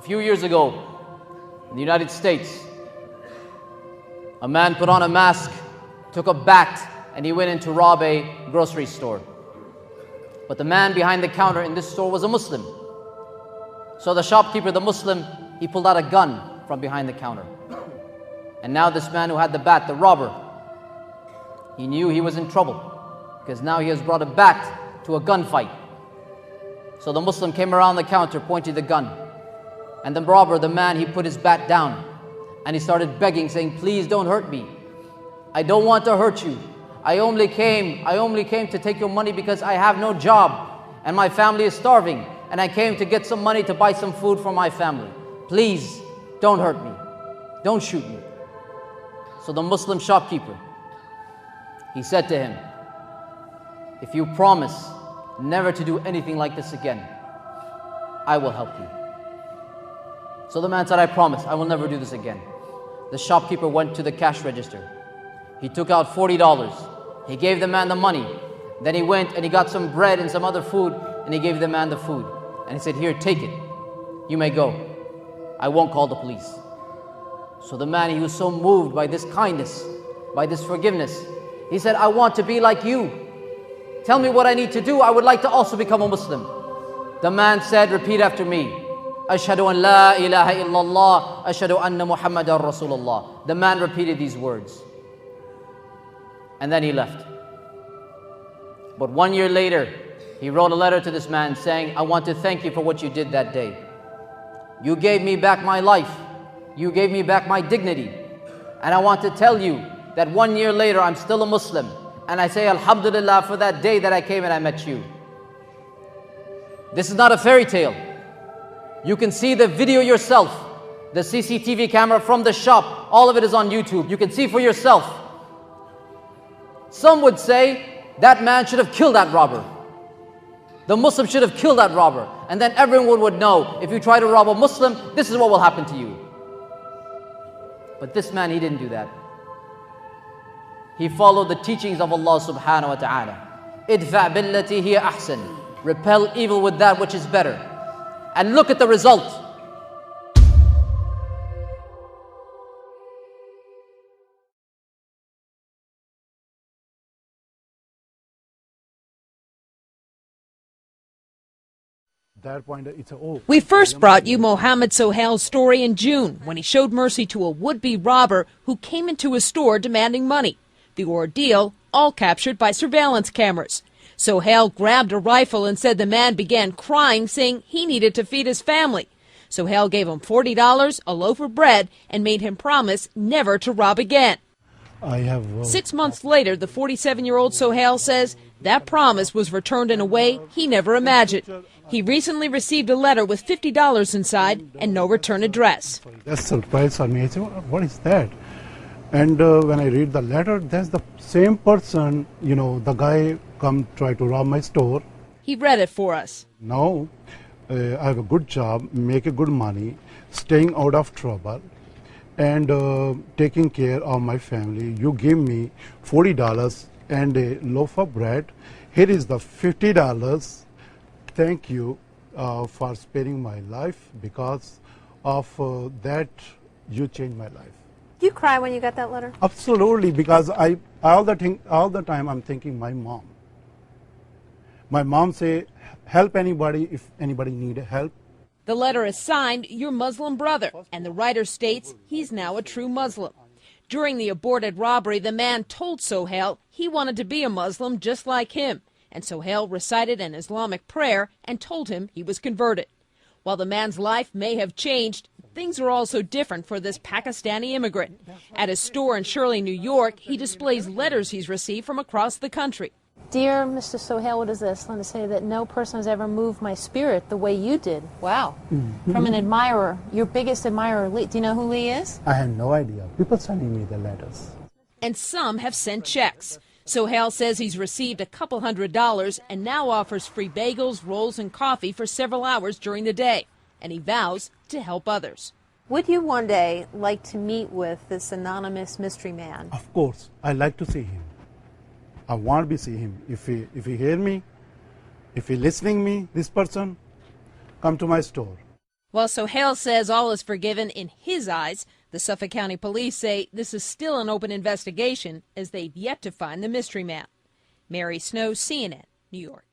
few years ago, in the United States, a man put on a mask, took a bat, and he went in to rob a grocery store. But the man behind the counter in this store was a Muslim. So the shopkeeper, the Muslim, he pulled out a gun from behind the counter. And now this man who had the bat, the robber, he knew he was in trouble, because now he has brought a bat to a gunfight. So the Muslim came around the counter, pointed the gun. And the robber, the man, he put his bat down. And he started begging, saying, please don't hurt me. I don't want to hurt you. I only came to take your money because I have no job. And my family is starving. And I came to get some money to buy some food for my family. Please, don't hurt me. Don't shoot me. So the Muslim shopkeeper, he said to him, if you promise never to do anything like this again, I will help you. So the man said, I promise, I will never do this again. The shopkeeper went to the cash register. He took out $40. He gave the man the money. Then he went and he got some bread and some other food, and he gave the man the food. And he said, here, take it. You may go. I won't call the police. So the man, he was so moved by this kindness, by this forgiveness. He said, I want to be like you. Tell me what I need to do. I would like to also become a Muslim. The man said, repeat after me. Ashhadu an la ilaha illallah, ashhadu anna Muhammadan Rasulullah. The man repeated these words. And then he left. But 1 year later, he wrote a letter to this man saying, I want to thank you for what you did that day. You gave me back my life. You gave me back my dignity. And I want to tell you that 1 year later, I'm still a Muslim. And I say, Alhamdulillah, for that day that I came and I met you. This is not a fairy tale. You can see the video yourself. The CCTV camera from the shop, all of it is on YouTube. You can see for yourself. Some would say that man should have killed that robber. The Muslim should have killed that robber. And then everyone would know, if you try to rob a Muslim, this is what will happen to you. But this man, he didn't do that. He followed the teachings of Allah subhanahu wa ta'ala. Idfa' billati hiya ahsan. Repel evil with that which is better. And look at the result. We first brought you Mohammed Sohail's story in June when he showed mercy to a would-be robber who came into his store demanding money. The ordeal all captured by surveillance cameras. Sohail grabbed a rifle and said the man began crying, saying he needed to feed his family. Sohail gave him $40, a loaf of bread, and made him promise never to rob again. 6 months later, the 47-year-old Sohail says that promise was returned in a way he never imagined. He recently received a letter with $50 inside and no return address. That's surprise for me. I said, what is that? And when I read the letter, that's the same person, the guy come try to rob my store. He read it for us. Now, I have a good job, make a good money, staying out of trouble, and taking care of my family. You give me $40 and a loaf of bread. Here is the $50. Thank you for sparing my life. Because of that, you changed my life. Did you cry when you got that letter? Absolutely, because all the time I'm thinking my mom. My mom say, help anybody if anybody need help. The letter is signed, your Muslim brother, and the writer states he's now a true Muslim. During the aborted robbery, the man told Sohail he wanted to be a Muslim just like him, and Sohail recited an Islamic prayer and told him he was converted. While the man's life may have changed, things are also different for this Pakistani immigrant. At his store in Shirley, New York, he displays letters he's received from across the country. Dear Mr. Sohail, what is this? Let me say that no person has ever moved my spirit the way you did. Wow. From an admirer, your biggest admirer, Lee. Do you know who Lee is? I have no idea. People sending me the letters. And some have sent checks. Sohail says he's received a couple $100 and now offers free bagels, rolls, and coffee for several hours during the day. And he vows to help others. Would you one day like to meet with this anonymous mystery man? Of course. I like to see him. I want to see him. If he hear me, if he listening me, this person, come to my store. While Sohail says all is forgiven in his eyes, the Suffolk County Police say this is still an open investigation as they've yet to find the mystery man. Mary Snow, CNN, New York.